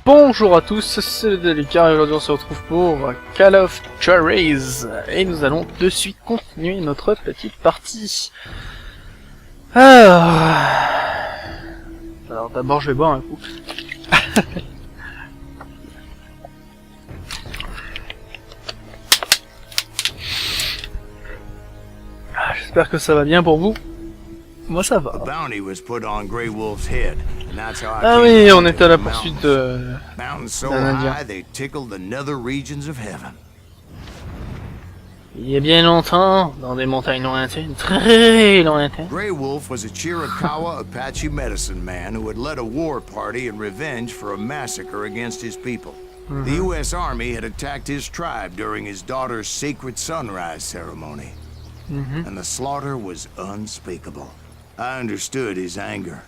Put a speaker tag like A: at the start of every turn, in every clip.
A: Bonjour à tous, c'est le Délicat et aujourd'hui on se retrouve pour Call of Juarez et nous allons de suite continuer notre petite partie. Alors d'abord je vais boire un coup. J'espère que ça va bien pour vous. Moi ça va. Ah oui, on est à la poursuite d'un Indien. Il y a bien longtemps, dans des montagnes lointaines, très lointaines.
B: Grey Wolf was a Chiricahua Apache medicine man who had led a war party in revenge for a massacre against his people. The U.S. Army had attacked his tribe during his daughter's sacred sunrise ceremony. And the slaughter was unspeakable. I understood his anger,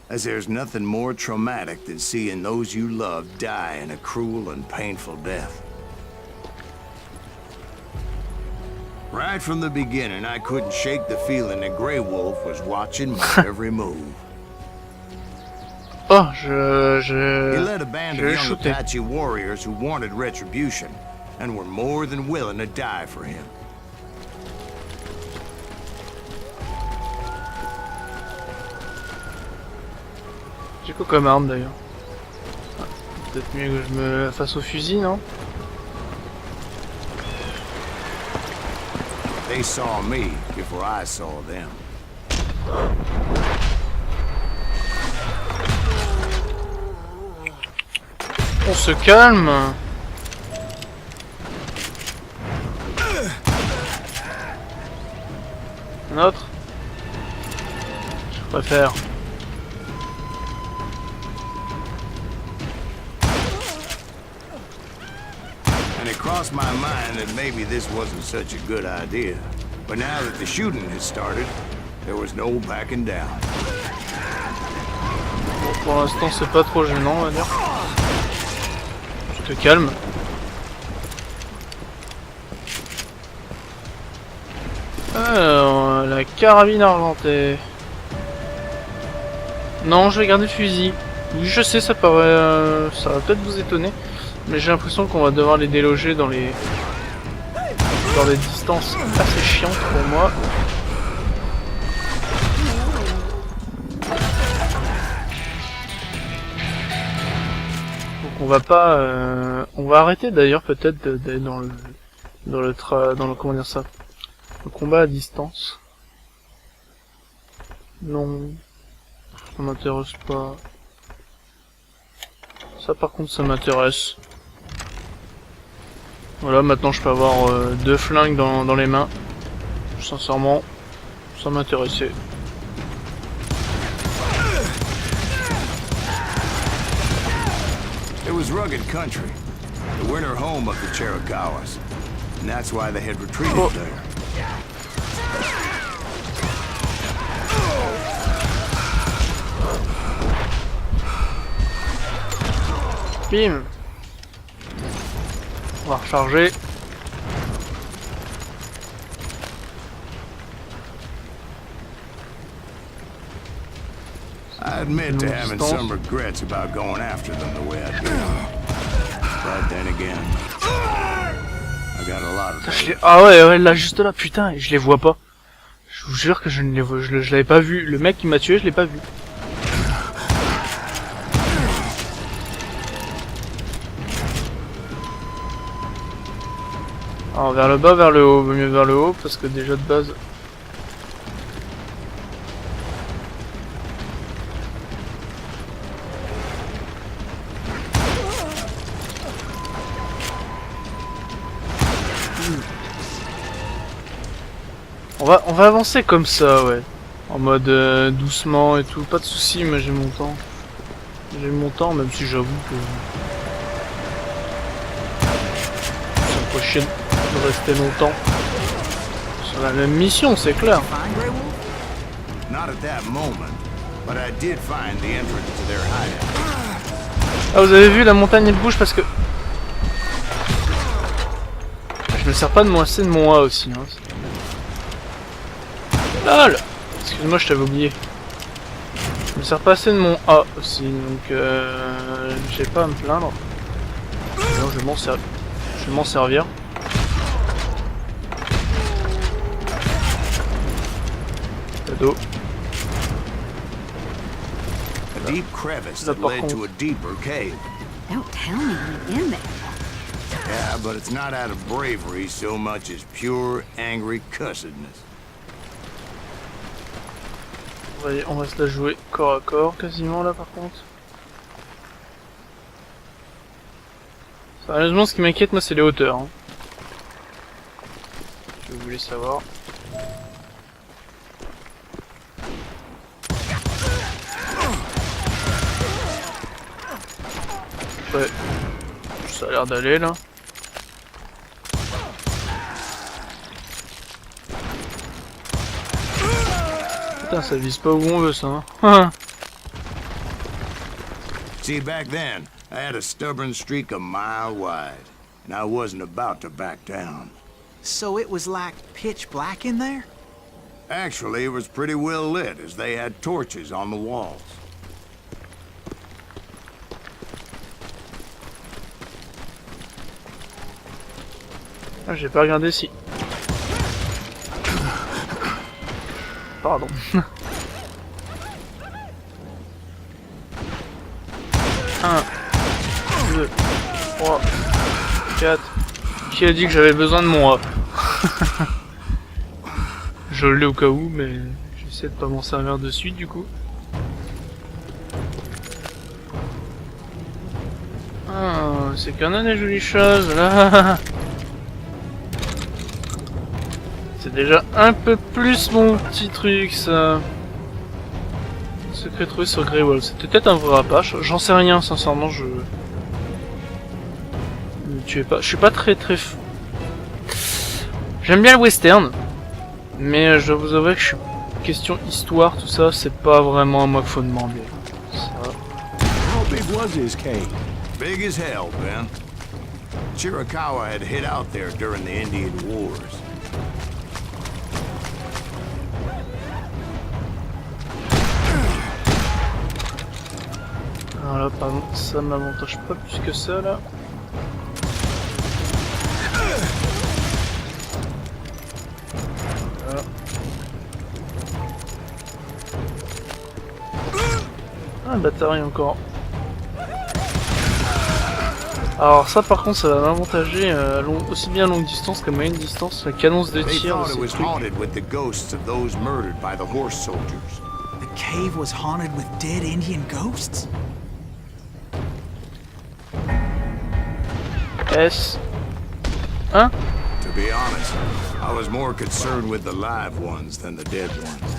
B: as there's nothing more traumatic than seeing those you love die in a cruel and painful death. Right from the beginning, I couldn't shake the feeling that Grey Wolf was watching my every move.
A: Oh,
B: He led a band of young Apache warriors who wanted retribution, and were more than willing to die for him.
A: J'ai quoi comme arme d'ailleurs? Peut-être mieux que je me fasse au fusil, non?
B: They saw me before I saw them.
A: On se calme. Un autre? Je préfère.
B: It crossed my mind that maybe this wasn't such a good idea. But now that the shooting had started, there was no backing down.
A: Bon, pour l'instant, c'est pas trop gênant, on va dire. Je te calme. Alors, la carabine argentée. Non, je vais garder le fusil. Oui, je sais, ça paraît, ça va peut-être vous étonner. Mais j'ai l'impression qu'on va devoir les déloger dans des distances assez chiantes pour moi. Donc on va pas, on va arrêter d'ailleurs peut-être d'aller dans le comment dire ça, le combat à distance. Non, ça m'intéresse pas. Ça par contre ça m'intéresse. Voilà, maintenant je peux avoir deux flingues dans les mains. Sincèrement, ça m'intéressait.
B: It was rugged country, the winter home of the Chiricahuas, and that's why they had retreated there.
A: Bim. On va recharger.
B: I admit to having some regrets about going after them the way I did. But then again, I got a lot of...
A: Ah ouais, là, juste là, putain, je les vois pas. Je vous jure que je ne les vois, je l'avais pas vu. Le mec qui m'a tué, je l'ai pas vu. Alors vers le bas, vers le haut, mieux vers le haut, parce que déjà de base... On va avancer comme ça, ouais. En mode doucement et tout, pas de soucis, mais j'ai mon temps. J'ai mon temps, même si j'avoue que... ça me fait chier de rester longtemps sur la même mission, c'est clair. Ah, vous avez vu, la montagne elle bouge parce que... Je me sers pas de moi, c'est de mon A aussi. Hein. LOL. Excuse-moi, je t'avais oublié. me sert pas assez de mon A aussi, donc j'ai pas à me plaindre. Alors, je vais m'en servir. Cadeau.
B: A deep crevice that led to a deeper cave.
C: Don't tell me you've been there.
B: Yeah, but it's not out of bravery so much as pure, angry cussedness.
A: On va se la jouer corps à corps quasiment là par contre. Sérieusement, ce qui m'inquiète moi c'est les hauteurs. Hein. Si vous voulez savoir. Ouais, ça a l'air d'aller là. Putain, ça vise pas où on veut ça. Hein.
B: See, back then, I had a stubborn streak a mile wide, and I wasn't about to back down.
D: So it was like pitch black in there?
B: Actually, it was pretty well lit, as they had torches on the walls.
A: Ah, j'ai pas regardé si. Pardon. 1, 2, 3, 4. Qui a dit que j'avais besoin de mon A? Je l'ai au cas où, mais j'essaie de pas m'en servir de suite du coup. Ah, c'est qu'on a des jolies choses là. C'est déjà un peu plus mon petit truc ça. Secret trouvé sur Grey Wall. C'était peut-être un vrai apache. J'en sais rien sincèrement. Je ne tuez pas. Je suis pas très. J'aime bien le western. Mais je dois vous avouer que je suis... Question histoire, tout ça, c'est pas vraiment à moi qu'il faut demander. Ça...
E: How big was his cave?
B: Big as hell, Ben. Chiricahua had hid out there during the Indian Wars.
A: Alors là, pardon, ça m'avantage pas plus que ça, là. Voilà. Ah, batterie encore. Alors ça par contre ça va m'avantager aussi bien à longue distance qu'à moyenne distance, la cadence de tir de ces trucs.
D: The cave was haunted with dead Indian ghosts?
A: S. Hein?
B: To be honest, I was more concerned with the live ones than the dead ones.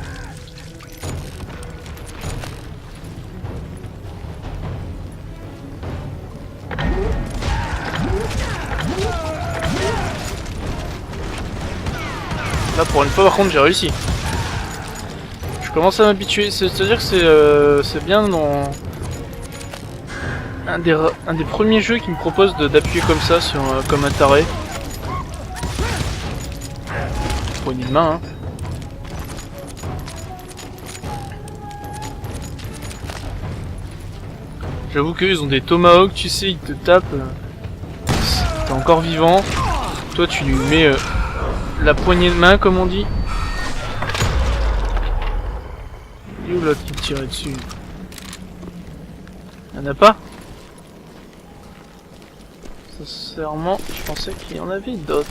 A: Là pour une fois par contre j'ai réussi. Je commence à m'habituer, c'est-à-dire que c'est bien dans un des premiers jeux qui me propose d'appuyer comme ça sur comme un taré. Pour une main hein. J'avoue qu'eux ils ont des tomahawks, tu sais, ils te tapent. T'es encore vivant. Toi tu lui mets la poignée de main comme on dit. Et où l'autre qui me tirait dessus? Y'en a pas? Sincèrement, je pensais qu'il y en avait d'autres.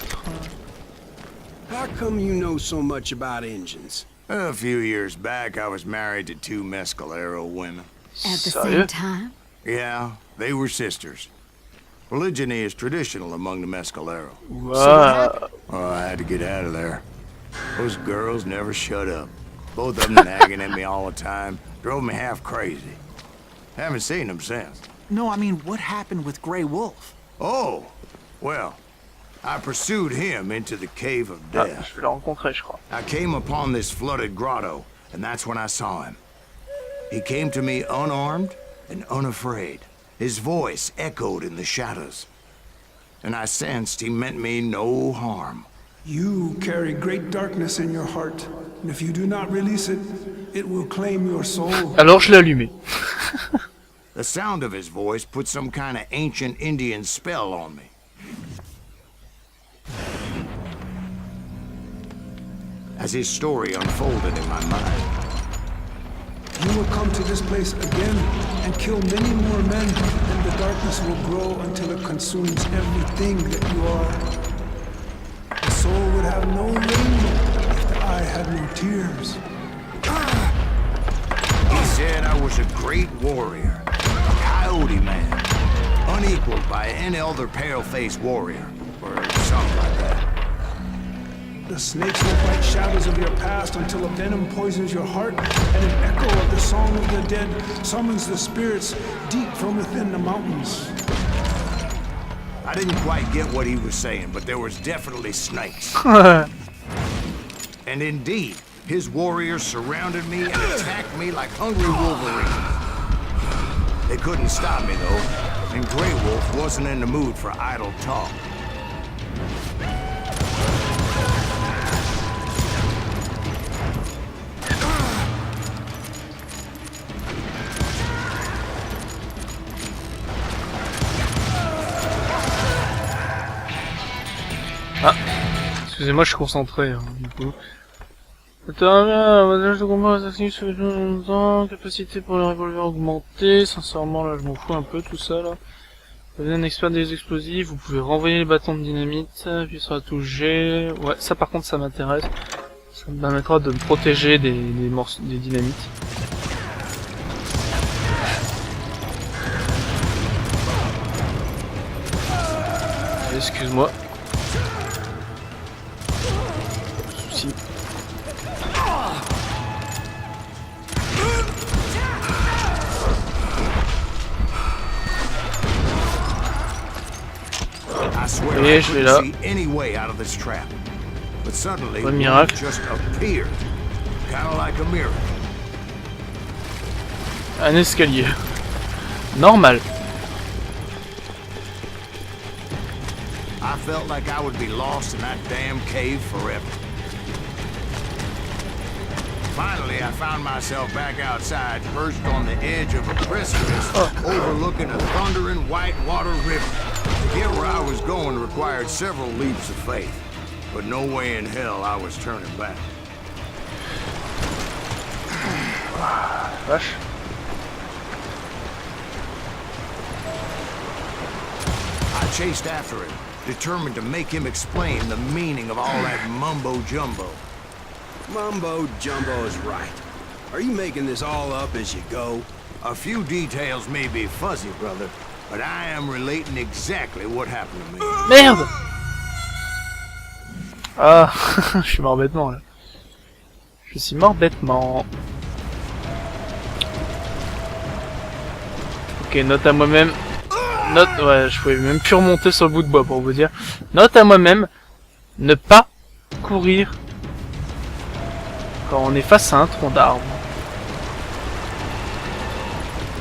E: How come you know so much about engines?
B: A few years back, I was married to two Mescalero women.
C: At the
A: Sérieux?
C: same time?
B: Yeah, they were sisters. Polygyny is traditional among the Mescalero.
A: Ouah.
B: Oh, I had to get out of there. Those girls never shut up. Both of them nagging at me all the time. Drove me half crazy. Haven't seen them since.
D: No, I mean, what happened with Grey Wolf?
B: Oh, well, I pursued him into the Cave of
A: Ah,
B: Death.
A: je vais la rencontrer je crois.
B: I came upon this flooded grotto, and that's when I saw him. He came to me unarmed and unafraid. His voice echoed in the shadows. And I sensed he meant me no harm.
F: You carry great darkness in your heart, and if you do not release it, it will claim your soul.
A: Alors je l'ai allumé.
B: The sound of his voice put some kind of ancient Indian spell on me. As his story unfolded in my mind,
F: You will come to this place again and kill many more men, and the darkness will grow until it consumes everything that you are. The soul would have no rainbow if the eye had no tears.
B: he said I was a great warrior, a coyote man, unequaled by any other pale-faced warrior, or something like that.
F: The snakes will bite shadows of your past until a venom poisons your heart, and an echo of the song of the dead summons the spirits deep from within the mountains.
B: I didn't quite get what he was saying, but there was definitely snakes. And indeed, his warriors surrounded me and attacked me like hungry wolverines. They couldn't stop me, though, and Grey Wolf wasn't in the mood for idle talk.
A: Ah, excusez-moi, je suis concentré, hein, du coup. Modèle de combat actif sur longtemps, capacité pour le revolver augmentée. Sincèrement, là, je m'en fous un peu tout ça, là. Vous êtes un expert des explosifs, vous pouvez renvoyer les bâtons de dynamite, puis sur la touche G. Ouais, ça par contre, ça m'intéresse. Ça me permettra de me protéger des morceaux, des dynamites. Excuse-moi. Souci.
B: I swear
A: Et
B: I
A: je vais
B: couldn't
A: là.
B: see any way out of this trap. But suddenly,
A: Pas de
B: one
A: miracle.
B: just appeared, kind of like a miracle.
A: Un escalier. Normal.
B: I felt like I would be lost in that damn cave forever. Finally, I found myself back outside, perched on the edge of a precipice, overlooking a thundering whitewater river. To get where I was going required several leaps of faith, but no way in hell I was turning back.
A: Vache.
B: I chased after him, determined to make him explain the meaning of all that mumbo-jumbo.
E: Mumbo Jumbo is right. Are you making this all up as you go?
B: A few details may be fuzzy, brother, but I am relating exactly what happened to me.
A: Merde. Ah, je suis mort bêtement là. Je suis mort bêtement. Ok, note à moi-même. Note, ouais, je pouvais même plus remonter sur le bout de bois pour vous dire. Note à moi-même, ne pas courir quand on est face à un tronc d'arbre.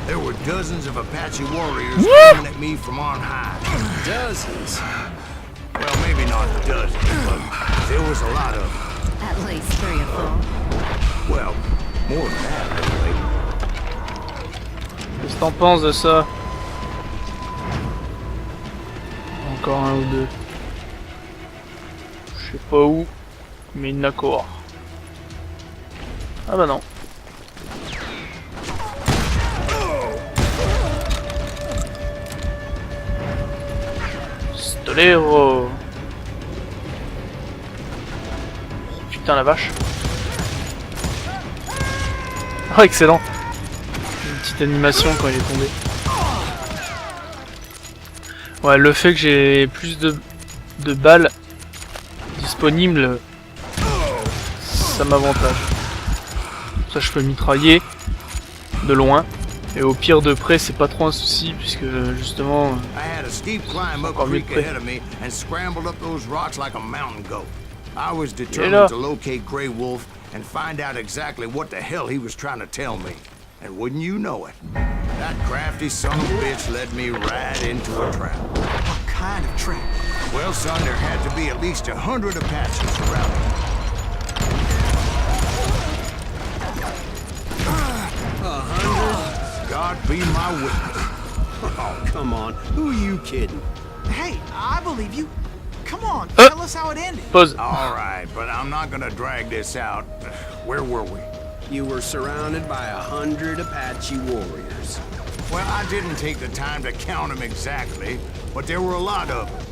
B: There were dozens of Apache warriors coming at me from on high.
E: Dozens.
B: Well, maybe not dozens, but there was a lot of them.
C: At least 3 or 4.
B: Well, more than that, anyway.
A: Qu'est-ce que t'en penses de ça? Encore un ou deux. Je sais pas où, mais il n'a qu'au. Ah bah non. Stolero. Putain la vache. Oh excellent. Une petite animation quand il est tombé. Ouais, le fait que j'ai plus de balles disponibles, ça m'avantage. Ça je peux mitrailler de loin. Et au pire de près, c'est pas trop un souci puisque justement.
B: I had a steep climb up a creek ahead of me and scrambled up those rocks like a mountain goat. I was determined to locate Grey Wolf and find out exactly what the hell he was trying to tell me. And wouldn't you know it, that crafty son of a bitch led me right into a trap.
D: A kind of trap?
B: Well, son, there had to be at least 100 Apaches around here.
E: 100?
B: God be my witness.
E: Oh, come on. Who are you kidding?
D: Hey, I believe you. Come on, tell us how it ended.
A: Pause.
B: All right, but I'm not gonna drag this out. Where were we?
E: You were surrounded by 100 Apache warriors.
B: Well, I didn't take the time to count them exactly, but there were a lot of them.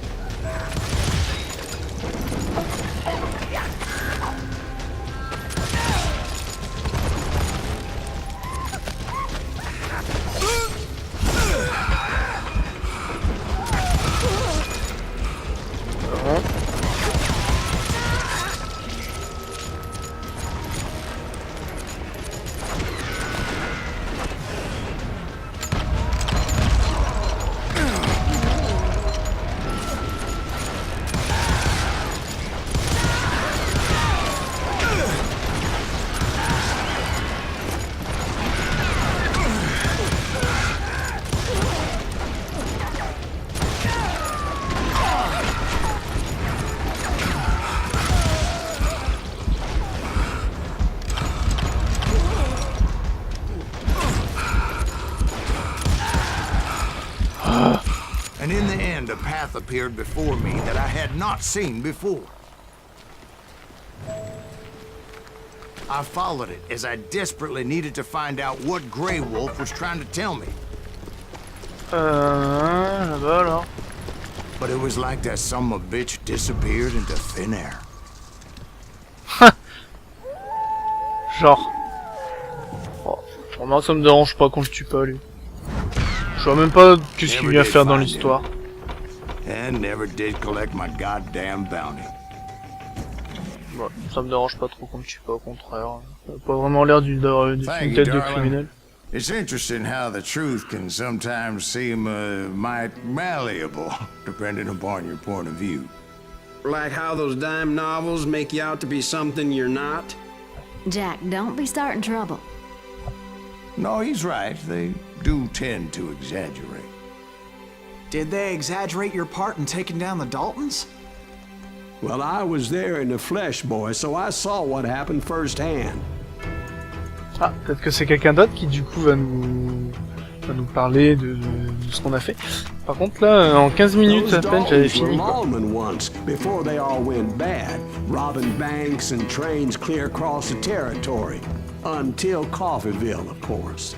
B: And in the end, a path appeared before me that I had not seen before. I followed it as I desperately needed to find out what Grey Wolf was trying to tell me.
A: Là-bas alors.
B: But it was like that son of a bitch disappeared into thin air.
A: Genre. Oh, remarque, ça me dérange pas qu'on le tue pas lui. Je vois même pas qu'est-ce qu'il vient faire dans l'histoire.
B: And never did collect my goddamn bounty.
A: Ouais, ça me dérange pas trop qu'on le tue pas, au contraire. Ça a pas vraiment l'air d'une tête de criminel.
B: It's interesting how the truth can sometimes seem might malleable, depending upon your point of view.
E: Like how those dime novels make you out to be something you're not?
C: Jack, don't be starting trouble.
B: No, he's right. They do tend to exaggerate.
D: Did they exaggerate your part in taking down the Daltons?
G: Well, I was there in the flesh, boy, so I saw what happened firsthand.
A: Ah, peut-être que c'est quelqu'un d'autre qui du coup va nous parler de ce qu'on a fait. Par contre là, en 15 minutes à peine, j'avais fini quoi.
G: Once, before they all went bad, robbing banks and trains clear across the territory. Until Coffeeville, of course.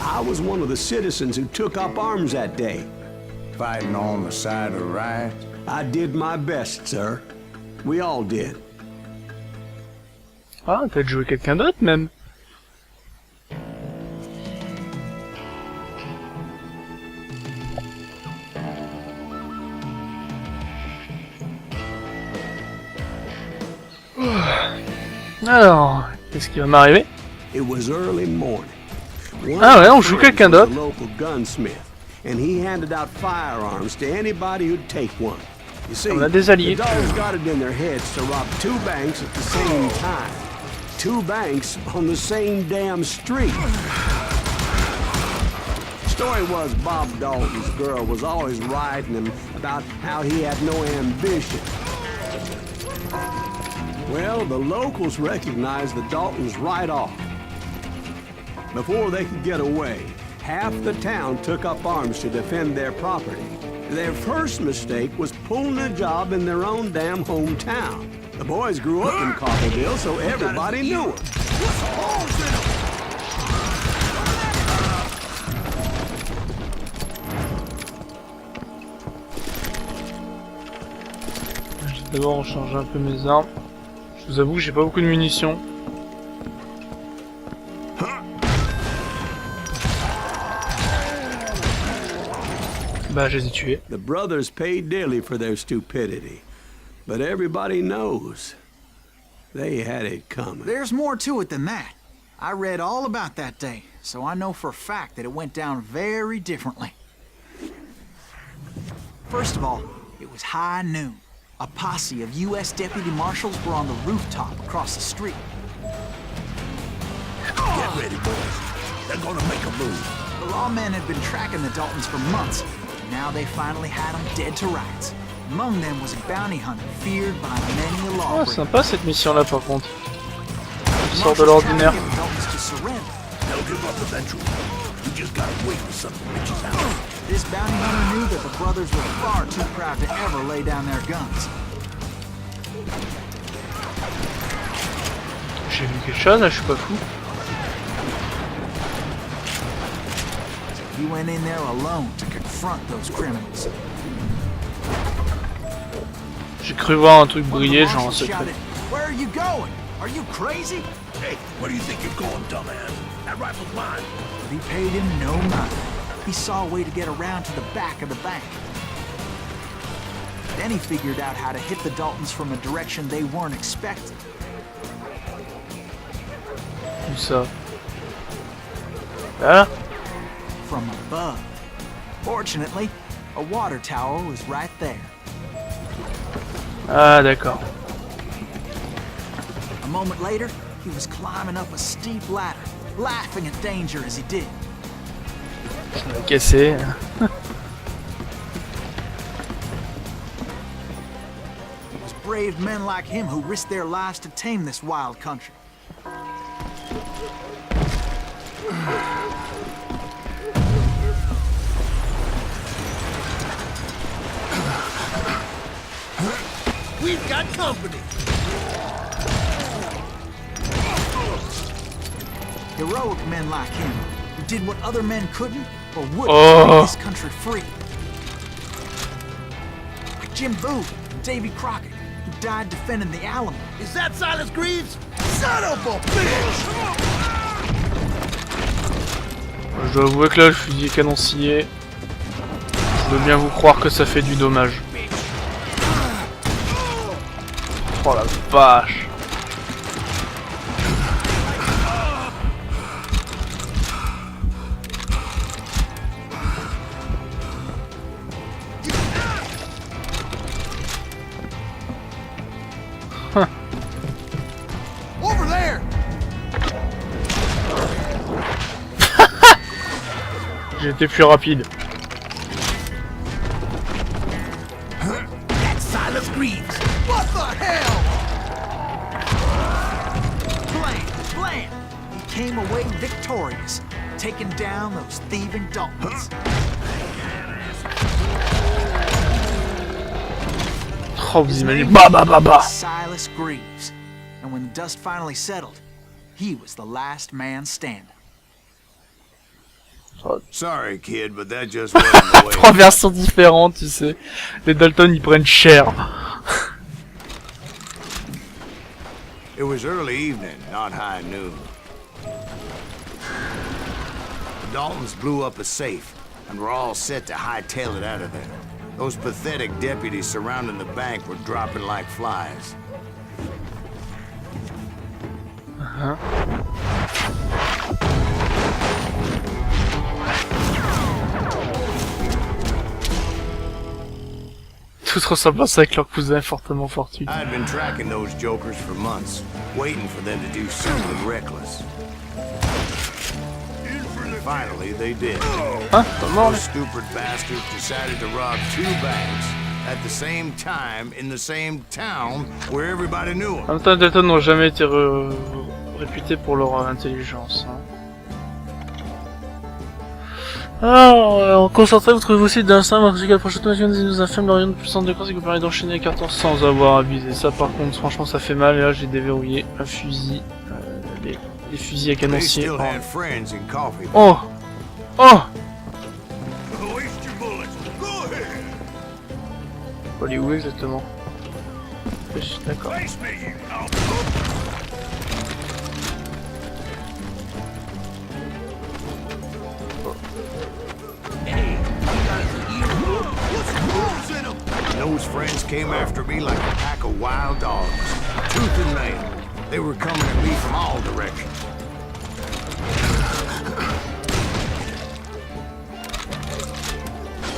G: I was one of the citizens who took up arms that day.
B: Fighting on the side of right.
G: I did my best, sir. We all did.
A: Ah, peut-être jouer quelqu'un d'autre même. Alors, qu'est-ce qui va m'arriver?
G: It was early morning.
A: Ah ouais, on joue quelqu'un d'autre.
G: Local gunsmith, and he handed out firearms to anybody who'd take one. You see,
A: On a des alliés.
G: the dogs got it in their heads to rob two banks at the same time. Two banks on the same damn street. Story was Bob Dalton's girl was always writing him about how he had no ambition. Well, the locals recognized the Daltons right off. Before they could get away, half the town took up arms to defend their property. Their first mistake was pulling a job in their own damn hometown. The boys grew up in Coffeeville, so everybody knew them.
A: Je vais d'abord recharger un peu mes armes. Je vous avoue que j'ai pas beaucoup de munitions. Bah, je les ai tués.
G: The brothers paid dearly for their stupidity, but everybody knows they had it coming.
D: There's more to it than that. I read all about that day, so I know for a fact that it went down very differently. First of all, it was high noon. A posse of U.S. deputy marshals were on the rooftop across the street.
B: Get ready, boys. They're gonna make a move.
D: The lawmen had been tracking the Daltons for months, Now they finally had him dead to rights. Among them was a bounty hunter feared by many a
A: Oh,
D: lawbreaker.
A: sympa cette mission là par contre. Il sort de l'ordinaire.
E: They'll give up eventually. We just gotta wait for something reaches out.
D: This bounty hunter knew that the brothers were far too proud to ever lay down their guns.
A: J'ai vu quelque chose là, je suis pas fou.
D: He went in there alone to confront those criminals.
A: J'ai cru voir un truc briller,
D: One of the
A: genre un
D: marshals
A: secret.
D: shouted, "Where are you going? Are you crazy?"
E: Hey, where do you think you're going, dumbass? That rifle's mine.
D: But he paid him no mind. He saw a way to get around to the back of the bank. Then he figured out how to hit the Daltons from a direction they weren't expecting.
A: Où ça? Là?
D: From above. Fortunately, a water tower was right there.
A: Ah d'accord.
D: A moment later, he was climbing up a steep ladder, laughing at danger as he did.
A: Ça m'a cassé.
D: It was brave men like him who risked their lives to tame this wild country.
E: We've got company.
D: Heroic men like him, who did what other men couldn't or wouldn't
A: Oh.
D: to make this country free. Like Jim Booth and Davy Crockett, who died defending the Alamo.
E: Is that Silas Greaves? Son of a bitch!
A: Je dois avouer que là le fusil canoncillé, je veux bien vous croire que ça fait du dommage. Oh la vache.
E: Over there!
A: J'ai été plus rapide.
E: That's Silas Greaves. What the hell?
D: Blam! He came away victorious, taking down those thieving Daltons.
A: Oh vous imaginez. Bah bah bah bah.
D: Silas Greaves. And when the dust finally settled, he was the last man standing.
B: Sorry, kid, but that just wasn't the way.
A: Trois versions différentes, tu sais. Les Dalton ils prennent cher.
B: It was early evening, not high noon. The Daltons blew up a safe, and were all set to hightail it out of there. Those pathetic deputies surrounding the bank were dropping like flies. Tous ressemblent à ça avec leur cousin fortement fortuné. I had been tracking those jokers for months, waiting for them to do something reckless. Finally, they did.
A: Hein? Pas mort
B: Those
A: là.
B: stupid bastards decided to rob 2 banks at the same time in the same town where everybody knew them.
A: En même temps, les Dalton n'ont jamais été réputés pour leur intelligence. Hein. Alors, concentré, vous trouvez aussi d'instinct, marqué la prochaine machine nous infâme l'orient de puissance de course qui vous permet d'enchaîner les cartons sans avoir abusé. Ça, par contre, franchement, ça fait mal. Et là, j'ai déverrouillé un fusil, les fusils à
B: They
A: canoncier.
B: still had friends in coffee.
A: Oh! Oh!
E: Waste your bullets. Go ahead.
A: Faut aller où exactement? D'accord.
E: Face me, you know. Hey, you guys are hero. What's the rules in them?
B: Those friends came after me like a pack of wild dogs, tooth and nail. They were coming at me from all directions.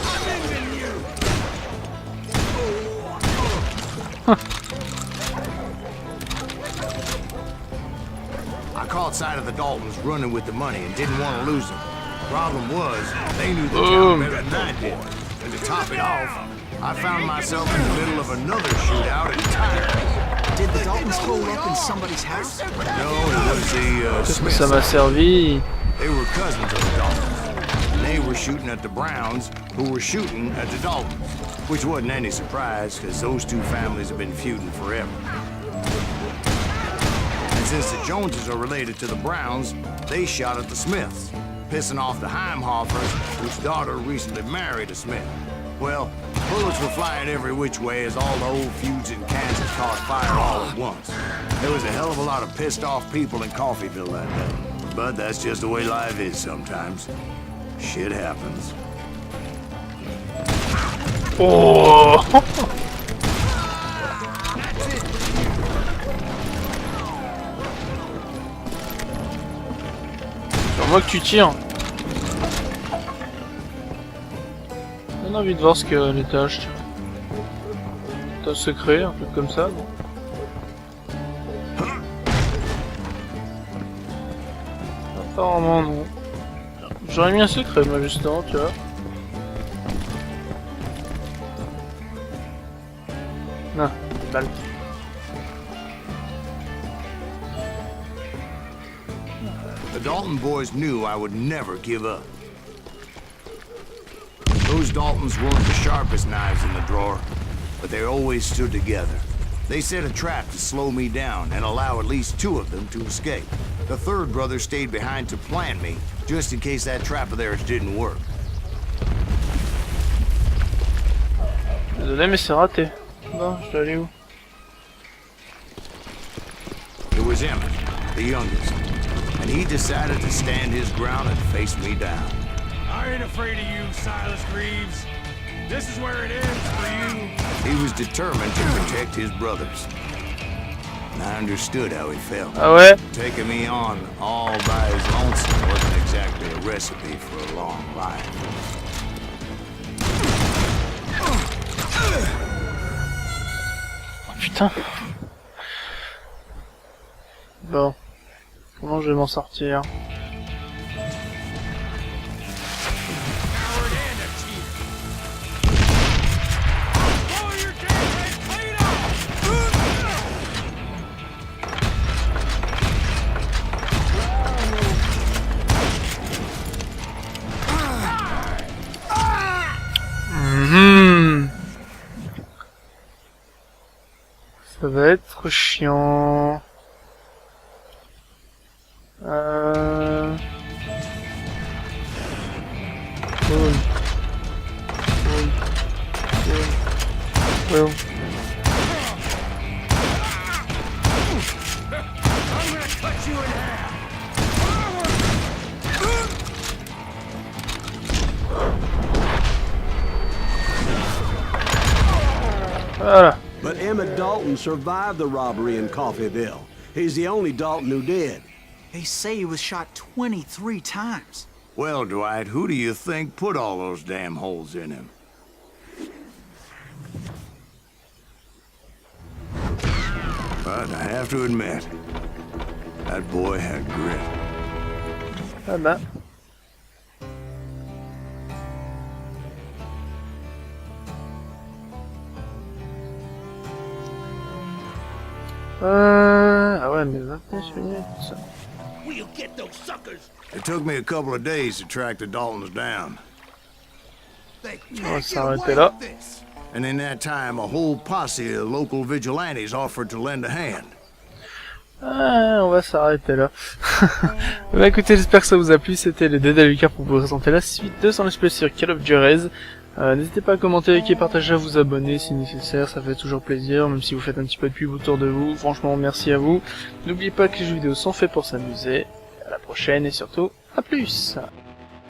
E: I'm ending you.
B: I caught sight of the Daltons running with the money and didn't want to lose them. Problem was, they knew the
A: Boom.
B: town better than I did. to top it off, I found myself in the middle of another shootout entirely.
D: Did the Daltons hole up in somebody's house?
B: No, it was the
A: Qu'est-ce que
B: Smiths.
A: ça m'a servi?
B: They were cousins of the Daltons. And they were shooting at the Browns, who were shooting at the Daltons. Which wasn't any surprise, because those two families have been feuding forever. And since the Joneses are related to the Browns, they shot at the Smiths, pissing off the Heimhoffers, whose daughter recently married a Smith. Well, bullets were flying every which way as all the old feuds in Kansas caught fire all at once. There was a hell of a lot of pissed off people in Coffeyville that day. But that's just the way life is sometimes. Shit happens.
A: Oh. Sur moi que tu tires. On a envie de voir ce que l'étage. Étage secret, un truc comme ça, non? Apparemment non. J'aurais mis un secret moi justement, tu vois. Non, des balles.
B: The Dalton boys knew I would never give up. Those Daltons weren't the sharpest knives in the drawer, but they always stood together. They set a trap to slow me down and allow at least two of them to escape. The third brother stayed behind to plant me, just in case that trap of theirs didn't work.
A: Désolé mais c'est raté. Bon, je dois aller où?
B: It was Emmett, the youngest, and he decided to stand his ground and face me down.
H: I ain't afraid of you, Silas Greaves. This is where it ends for you.
B: He was determined to protect his brothers. And I understood how he felt.
A: Ah ouais?
B: Taking me on all by his lonesome wasn't exactly a recipe for a long life.
A: Putain. Bon. Comment je vais m'en sortir?
H: Coward and a cheat. Follow your campaign, clean
A: Ça va être chiant. Well.
H: I'm gonna cut you in half.
A: Voilà.
G: But Emmett Dalton survived the robbery in Coffeyville. He's the only Dalton who did.
D: They say he was shot 23 times.
B: Well, Dwight, who do you think put all those damn holes in him? But I have to admit, that boy had grit.
A: Ah bah. Ah ouais, mais 29 minutes.
H: We'll get those suckers.
B: It took me a couple of days to track the Daltons down.
A: On va s'arrêter là.
B: And in that time, a whole posse of local vigilantes offered to lend a hand.
A: Ah, on va s'arrêter là. Bah écoutez, j'espère que ça vous a plu. C'était les 2 Lucas pour vous présenter la suite de son espèce sur Call of Juarez. N'hésitez pas à commenter, liker, partager, à vous abonner si nécessaire, ça fait toujours plaisir, même si vous faites un petit peu de pub autour de vous. Franchement, merci à vous. N'oubliez pas que les jeux vidéo sont faits pour s'amuser. À la prochaine et surtout, à plus.